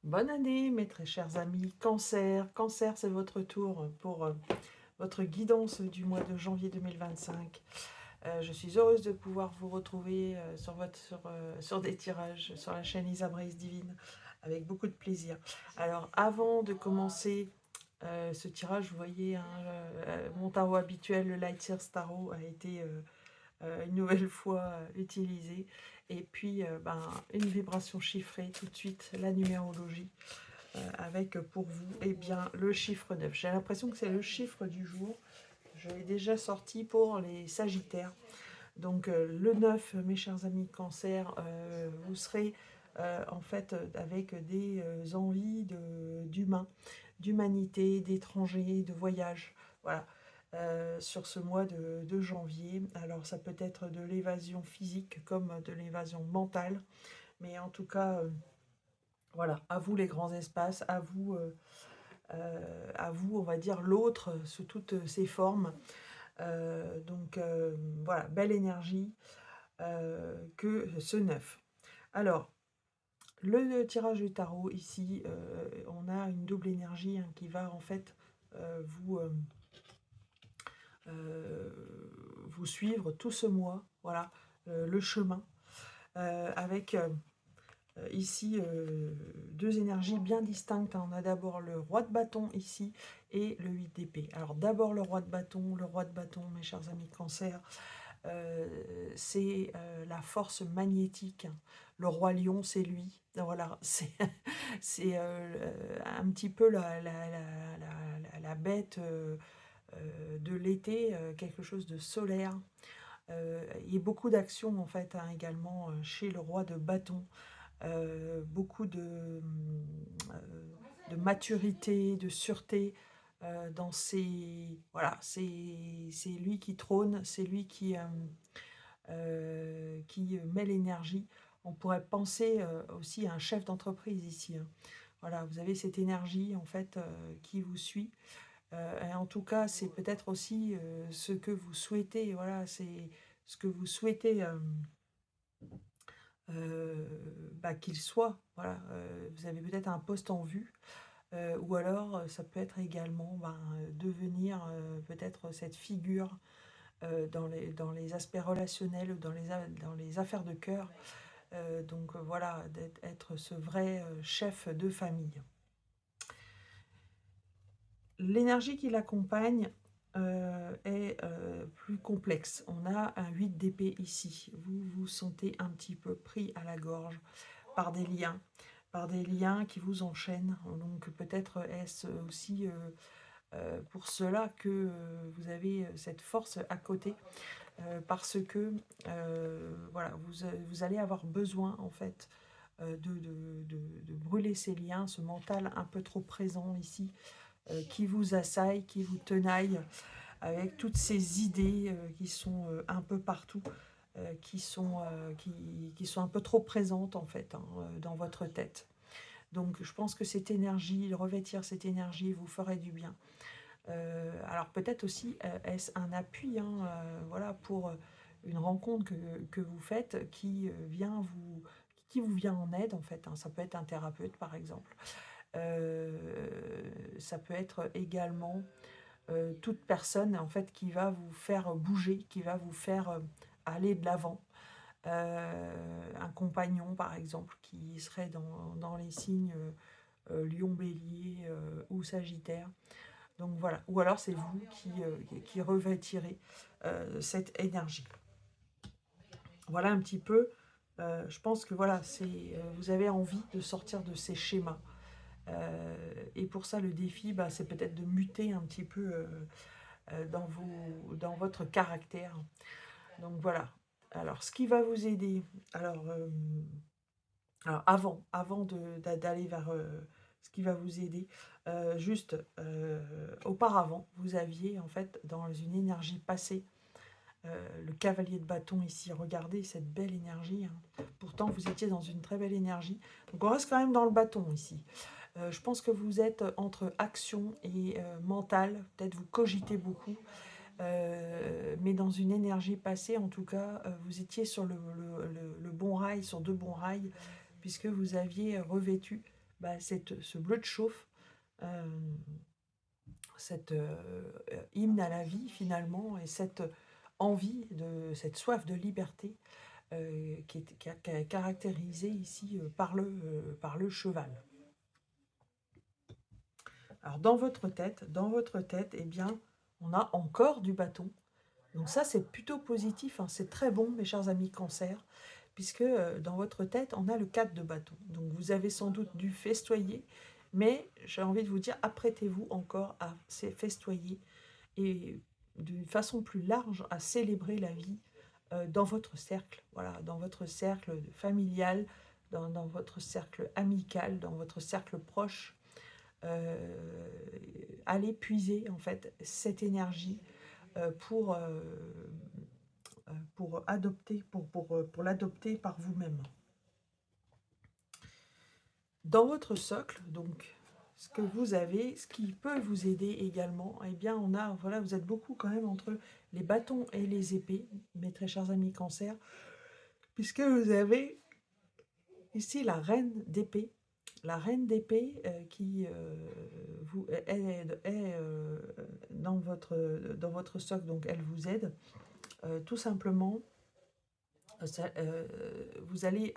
Bonne année, mes très chers amis. Cancer, Cancer, c'est votre tour pour votre guidance du mois de janvier 2025. Je suis heureuse de pouvoir vous retrouver sur des tirages sur la chaîne Isabraïs Divine avec beaucoup de plaisir. Alors, avant de commencer ce tirage, vous voyez, hein, mon tarot habituel, le Light Sears Tarot, a été une nouvelle fois utilisé. Et puis, une vibration chiffrée tout de suite, la numérologie avec pour vous le chiffre 9. J'ai l'impression que c'est le chiffre du jour. Je l'ai déjà sorti pour les Sagittaires. Donc le 9, mes chers amis Cancer, vous serez en fait avec des envies d'humain, d'humanité, d'étrangers, de voyage. Voilà. Sur ce mois de janvier. Alors ça peut être de l'évasion physique comme de l'évasion mentale, mais en tout cas, voilà, à vous les grands espaces, à vous, on va dire, l'autre sous toutes ses formes. Voilà, belle énergie que ce neuf. Alors, le tirage du tarot, ici, on a une double énergie hein, qui va en fait euh, vous suivre tout ce mois, voilà, le chemin, avec ici deux énergies bien distinctes. On a d'abord le roi de bâton ici et le 8 d'épée. Alors d'abord le roi de bâton, mes chers amis Cancer, c'est la force magnétique. Le roi lion, c'est lui. Voilà, c'est un petit peu la bête de l'été, quelque chose de solaire. Il y a beaucoup d'actions en fait hein, également chez le roi de bâton. Beaucoup de maturité, de sûreté dans ses... Voilà, c'est lui qui trône, c'est lui qui met l'énergie. On pourrait penser aussi à un chef d'entreprise ici. Hein. Voilà, vous avez cette énergie en fait qui vous suit. Et en tout cas, c'est peut-être aussi ce que vous souhaitez. Voilà, c'est ce que vous souhaitez qu'il soit. Voilà, vous avez peut-être un poste en vue. Ou alors, ça peut être également devenir peut-être cette figure dans les aspects relationnels ou dans les affaires de cœur. Voilà, d'être ce vrai chef de famille. L'énergie qui l'accompagne est plus complexe. On a un 8 d'épée ici. Vous vous sentez un petit peu pris à la gorge par des liens qui vous enchaînent. Donc peut-être est-ce aussi pour cela que vous avez cette force à côté, parce que voilà, vous allez avoir besoin en fait de brûler ces liens, ce mental un peu trop présent ici, qui vous assaille, qui vous tenaille, avec toutes ces idées qui sont un peu partout, qui sont un peu trop présentes en fait hein, dans votre tête. Donc je pense que cette énergie, revêtir cette énergie vous ferait du bien. Alors peut-être aussi est-ce un appui hein, voilà, pour une rencontre que vous faites qui vous vient en aide en fait. Hein. Ça peut être un thérapeute par exemple. Ça peut être également toute personne en fait qui va vous faire bouger, qui va vous faire aller de l'avant. Un compagnon par exemple qui serait dans les signes Lion, Bélier ou Sagittaire. Donc voilà, ou alors c'est vous qui revêtirez cette énergie. Voilà un petit peu. Je pense que voilà, vous avez envie de sortir de ces schémas. Et pour ça, le défi, c'est peut-être de muter un petit peu dans votre caractère. Donc voilà. Alors, ce qui va vous aider, alors, avant d'aller vers ce qui va vous aider, juste auparavant, vous aviez en fait dans une énergie passée, le cavalier de bâton ici, regardez cette belle énergie. Hein. Pourtant, vous étiez dans une très belle énergie. Donc on reste quand même dans le bâton ici. Je pense que vous êtes entre action et mental, peut-être vous cogitez beaucoup, mais dans une énergie passée, en tout cas, vous étiez sur le bon rail, sur deux bons rails, puisque vous aviez revêtu ce bleu de chauffe, cette hymne à la vie finalement, et cette envie, cette soif de liberté qui est caractérisée ici par le cheval. Alors dans votre tête, eh bien, on a encore du bâton. Donc ça, c'est plutôt positif, hein. C'est très bon, mes chers amis Cancer, puisque dans votre tête, on a le 4 de bâton. Donc vous avez sans doute dû festoyer, mais j'ai envie de vous dire, apprêtez-vous encore à festoyer et d'une façon plus large à célébrer la vie dans votre cercle, voilà, dans votre cercle familial, dans votre cercle amical, dans votre cercle proche. Allez puiser en fait cette énergie pour l'adopter par vous-même. Dans votre socle, donc, ce que vous avez, ce qui peut vous aider également, eh bien, voilà, vous êtes beaucoup quand même entre les bâtons et les épées, mes très chers amis Cancer, puisque vous avez ici la reine d'épée. La reine d'épée qui vous est dans votre socle, donc elle vous aide. Tout simplement, vous allez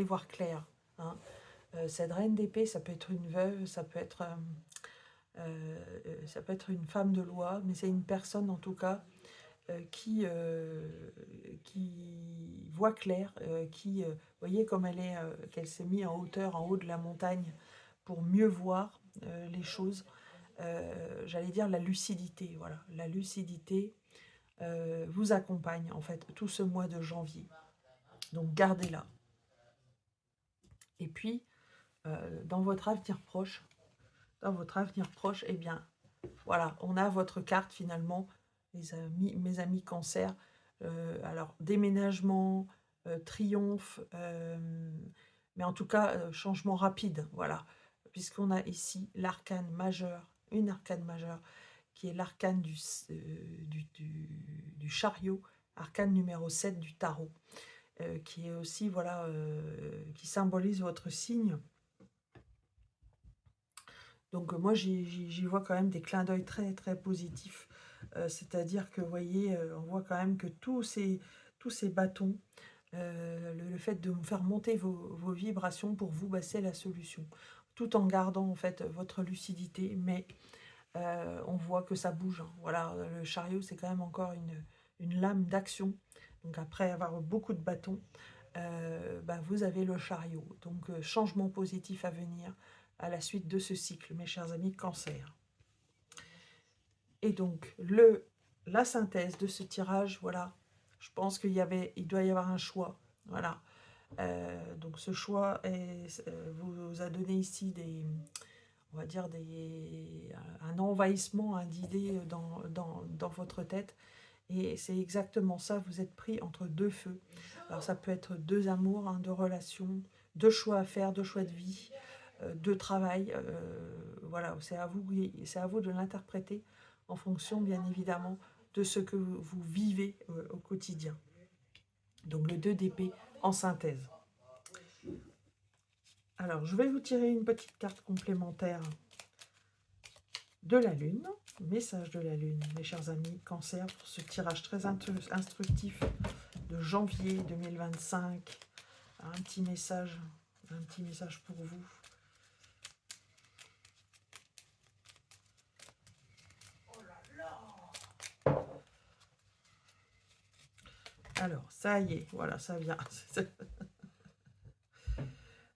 voir clair, hein. Cette reine d'épée, ça peut être une veuve, ça peut être une femme de loi, mais c'est une personne en tout cas qui voit clair, voyez comme qu'elle s'est mise en hauteur, en haut de la montagne pour mieux voir les choses. J'allais dire la lucidité, voilà, la lucidité vous accompagne en fait tout ce mois de janvier. Donc gardez-la. Et puis, dans votre avenir proche, eh bien, voilà, on a votre carte finalement, mes amis Cancer. Alors, déménagement, triomphe, mais en tout cas, changement rapide, voilà. Puisqu'on a ici l'arcane majeur, une arcane majeure, qui est l'arcane du chariot, arcane numéro 7 du tarot, qui est aussi, voilà, qui symbolise votre signe. Donc moi, j'y vois quand même des clins d'œil très, très positifs. C'est-à-dire que, vous voyez, on voit quand même que tous ces bâtons, le fait de faire monter vos vibrations, pour vous, c'est la solution. Tout en gardant, en fait, votre lucidité, mais on voit que ça bouge, hein. Voilà, le chariot, c'est quand même encore une lame d'action. Donc après avoir beaucoup de bâtons, vous avez le chariot. Donc changement positif à venir à la suite de ce cycle, mes chers amis Cancer. Et donc la synthèse de ce tirage, voilà, je pense il doit y avoir un choix, voilà. Donc ce choix vous a donné ici on va dire un envahissement d'idées dans votre tête. Et c'est exactement ça, vous êtes pris entre deux feux. Alors ça peut être deux amours, hein, deux relations, deux choix à faire, deux choix de vie, de travail. Voilà, c'est à vous de l'interpréter en fonction, bien évidemment, de ce que vous vivez au quotidien. Donc le 2 d'épée en synthèse. Alors, je vais vous tirer une petite carte complémentaire de la Lune, message de la Lune, mes chers amis Cancer, pour ce tirage très instructif de janvier 2025. Un petit message pour vous. Alors, ça y est, voilà, ça vient.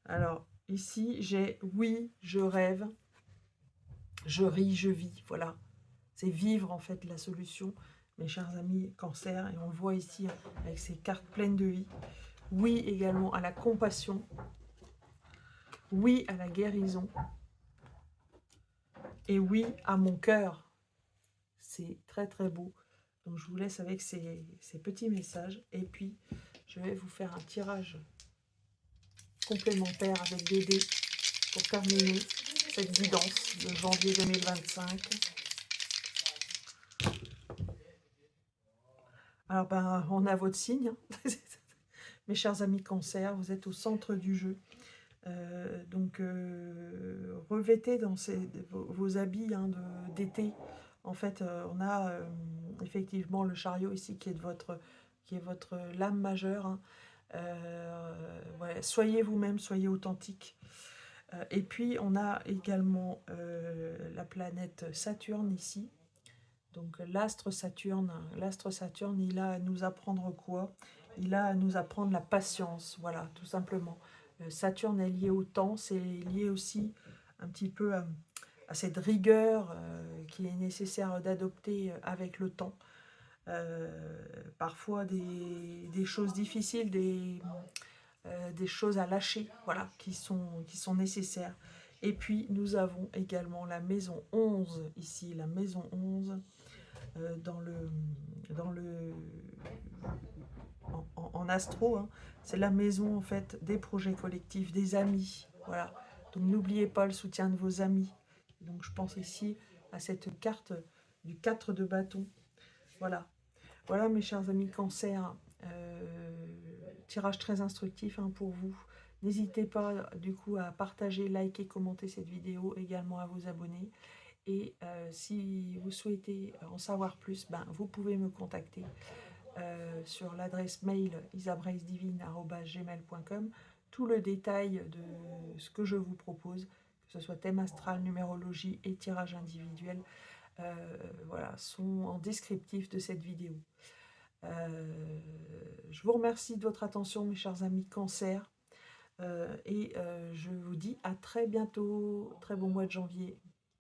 Alors, ici, j'ai oui, je rêve, je ris, je vis, voilà. C'est vivre, en fait, la solution, mes chers amis Cancer, et on le voit ici avec ces cartes pleines de vie. Oui, également à la compassion. Oui, à la guérison. Et oui, à mon cœur. C'est très, très beau. Donc, je vous laisse avec ces petits messages. Et puis, je vais vous faire un tirage complémentaire avec des dés pour terminer cette guidance de janvier 2025. Alors, on a votre signe. Mes chers amis Cancer, vous êtes au centre du jeu. Donc, revêtez dans vos habits hein, d'été. En fait, on a effectivement le chariot ici qui est votre lame majeure. Hein. Ouais, soyez vous-même, soyez authentique. Et puis, on a également la planète Saturne ici. Donc, l'astre Saturne, il a à nous apprendre quoi? Il a à nous apprendre la patience, voilà, tout simplement. Saturne est lié au temps, c'est lié aussi un petit peu à cette rigueur qui est nécessaire d'adopter avec le temps. Parfois des choses difficiles, des choses à lâcher, voilà, qui sont nécessaires. Et puis nous avons également la maison 11 ici, la maison 11 dans le en astro, hein. C'est la maison en fait des projets collectifs, des amis, voilà. Donc n'oubliez pas le soutien de vos amis. Donc je pense ici à cette carte du 4 de bâton, voilà. Voilà mes chers amis Cancer, tirage très instructif hein, pour vous. N'hésitez pas du coup à partager, liker, commenter cette vidéo, également à vous abonner. Et si vous souhaitez en savoir plus, ben, vous pouvez me contacter sur l'adresse mail isabraisdivine@gmail.com. Tout le détail de ce que je vous propose, que ce soit thème astral, numérologie et tirage individuel, voilà, sont en descriptif de cette vidéo. Je vous remercie de votre attention, mes chers amis Cancer, et je vous dis à très bientôt. Très bon mois de janvier.